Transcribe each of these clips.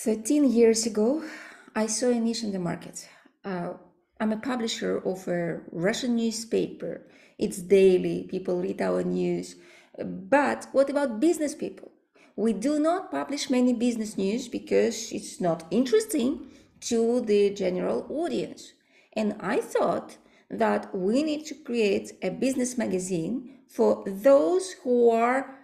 13 years ago, I saw a niche in the market. Uh, I'm a publisher of a Russian newspaper. It's daily, people read our news. But what about business people? We do not publish many business news because it's not interesting to the general audience. And I thought that we need to create a business magazine for those who are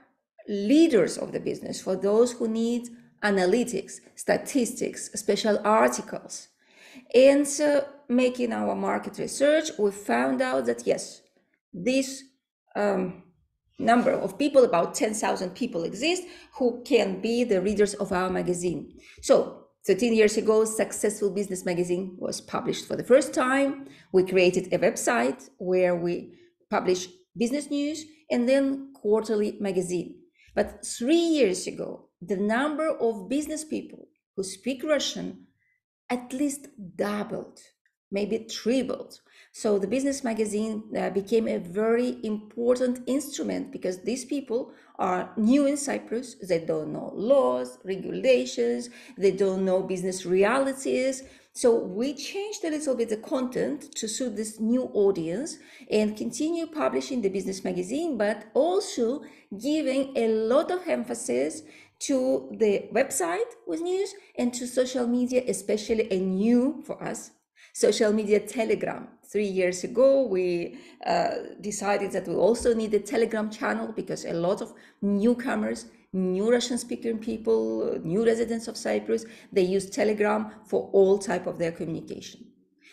leaders of the business, for those who need analytics, statistics, special articles. And making our market research, we found out that yes, this number of people, about 10,000 people exist who can be the readers of our magazine. So 13 years ago, Successful Business Magazine was published for the first time. We created a website where we publish business news and then quarterly magazine. But 3 years ago, the number of business people who speak Russian at least doubled, maybe tripled. So the business magazine became a very important instrument because these people are new in Cyprus. They don't know laws, regulations, they don't know business realities. So we changed a little bit the content to suit this new audience and continue publishing the business magazine, but also giving a lot of emphasis to the website with news and to social media, especially a new for us social media Telegram. 3 years ago, we decided that we also need a Telegram channel because a lot of newcomers, new Russian speaking people, new residents of Cyprus, they use Telegram for all type of their communication.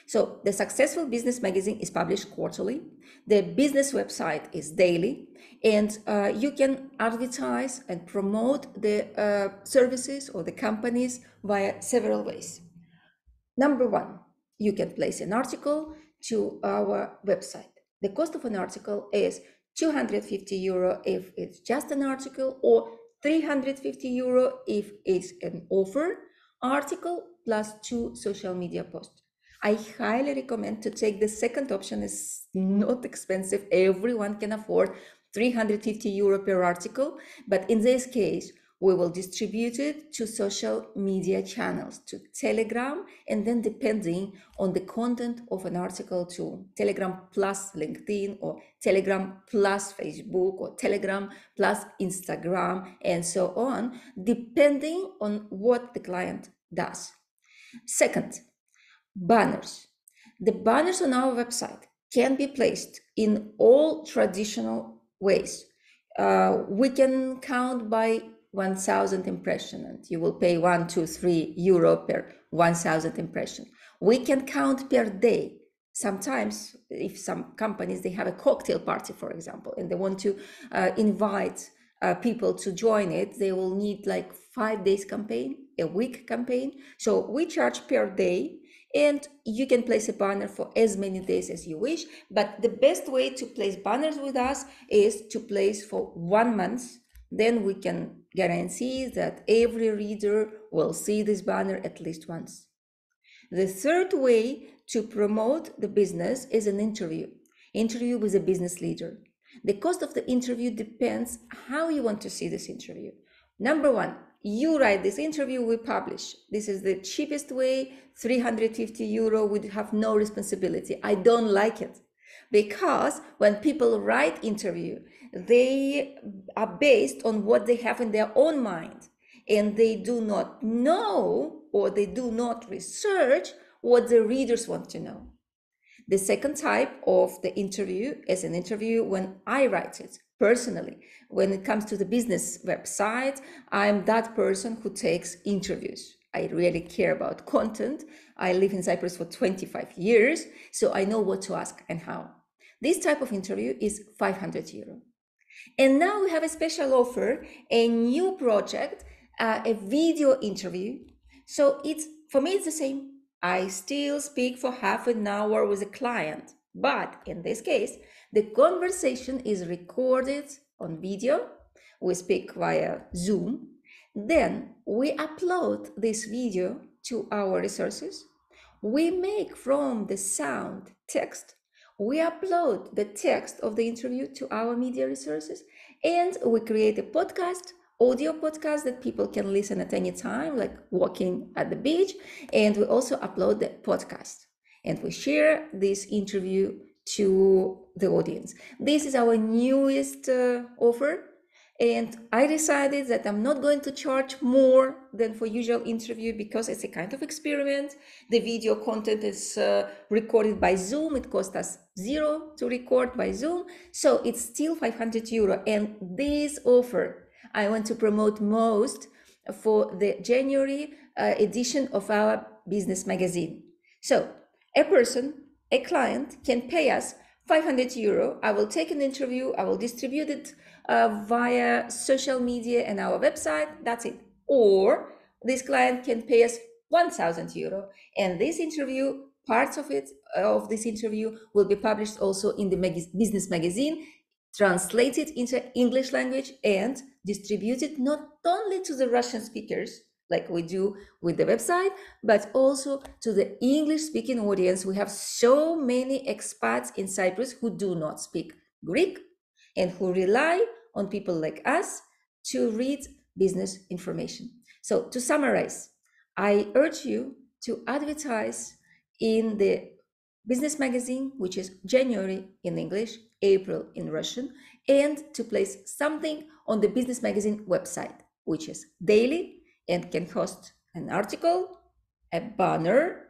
So the Successful Business Magazine is published quarterly. The business website is daily, and you can advertise and promote the services or the companies via several ways. Number one, you can place an article to our website. The cost of an article is 250 euro if it's just an article, or 350 euro if it's an offer article plus 2 social media posts. I highly recommend to take the second option. It's not expensive. Everyone can afford 350 euro per article. But in this case, we will distribute it to social media channels, to Telegram, and then depending on the content of an article, to Telegram plus LinkedIn, or Telegram plus Facebook, or Telegram plus Instagram, and so on, depending on what the client does. Second, banners. The banners on our website can be placed in all traditional ways. We can count by 1,000 impression, and you will pay 1, 2, 3 euro per 1,000 impression. We can count per day. Sometimes, if some companies, they have a cocktail party, for example, and they want to invite people to join it, they will need like 5 days campaign, a week campaign. So we charge per day, and you can place a banner for as many days as you wish. But the best way to place banners with us is to place for 1 month. Then we can guarantee that every reader will see this banner at least once. The third way to promote the business is an interview with a business leader. The cost of the interview depends how you want to see this interview. Number one, you write this interview, we publish. This is the cheapest way. 350 euro would have no responsibility. I don't like it because when people write interview, they are based on what they have in their own mind, and they do not know, or they do not research what the readers want to know. The second type of the interview is an interview when I write it personally. When it comes to the business website, I'm that person who takes interviews. I really care about content. I live in Cyprus for 25 years, so I know what to ask and how. This type of interview is 500 euro. And now we have a special offer, a new project, a video interview. So for me, it's the same. I still speak for half an hour with a client, but in this case, the conversation is recorded on video. We speak via Zoom. Then we upload this video to our resources. We make from the sound text. We upload the text of the interview to our media resources, and we create a podcast audio podcast that people can listen at any time, like walking at the beach. And we also upload the podcast and we share this interview to the audience. This is our newest offer. And I decided that I'm not going to charge more than for usual interview because it's a kind of experiment. The video content is recorded by Zoom. It cost us zero to record by Zoom. So it's still 500 euro. And this offer I want to promote most for the January edition of our business magazine. So a person, a client can pay us 500 euro. I will take an interview. I will distribute it via social media and our website. That's it. Or this client can pay us 1,000 euro, and this interview, parts of it, of this interview, will be published also in the business magazine, translated into English language and distributed not only to the Russian speakers like we do with the website, but also to the English speaking audience. We have so many expats in Cyprus who do not speak Greek and who rely on people like us to read business information. So to summarize, I urge you to advertise in the business magazine, which is January in English, April in Russian, and to place something on the business magazine website, which is daily and can host an article, a banner,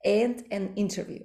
and an interview.